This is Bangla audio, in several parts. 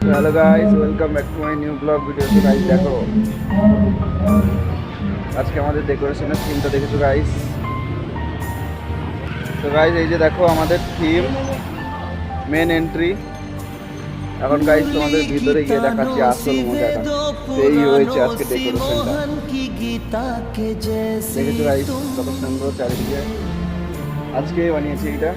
Hello guys, welcome back to my new blog video. তো গাইস দেখো আজকে আমাদের ডেকোরেশনের থিমটা দেখেছো গাইস। তো গাইস এই যে দেখো আমাদের থিম মেন এন্ট্রি। এখন গাইস তোমাদের ভিতরে গিয়ে দেখাচ্ছি আসল মজাটা। এই হয়েছে আজকে ডেকোরেশনটা, দেখেছো গাইস কত সুন্দর চারিদিকে। আজকে বানিয়েছি এটা।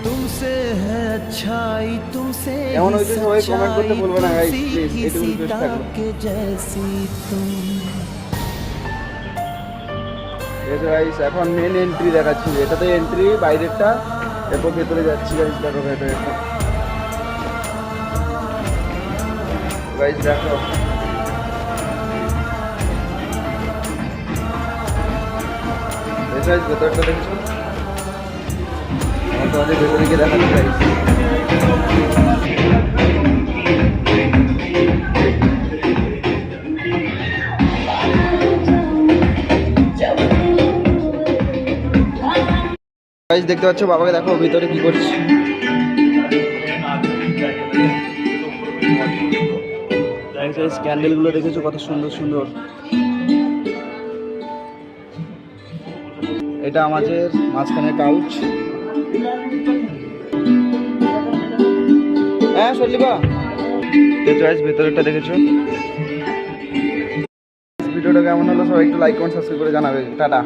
तुमसे है अच्छाई तुमसे এমন হয়েছে সবাই কমেন্ট করতে বলবে না গাইস, প্লিজ এটুকু রিকোয়েস্ট থাকলো। जैसी तुम দেখো গাইস এখন মেন এন্ট্রি দেখাচ্ছি। এটাতে এন্ট্রি বাইরেরটা, এরপর ভেতরে যাচ্ছি গাইস। দেখো ভেতরেরটা গাইস, দেখো গাইস ভেতরটা দেখছো। আমার তোমাদের ভেতরে গিয়ে দেখাচ্ছি গাইস। গাইস দেখতে পাচ্ছ বাবাকে, দেখো ভিতরে কি করছে। ক্যান্ডেল গুলো দেখেছো কত সুন্দর সুন্দর। এটা আমাদের মাঝখানে কাউচ। হ্যাঁ সল্লিবা ভেতরেরটা দেখেছো। ভিডিওটা কেমন হলো সবাই একটু লাইক কমেন্ট সাবস্ক্রাইব করে জানাবে। টাটা।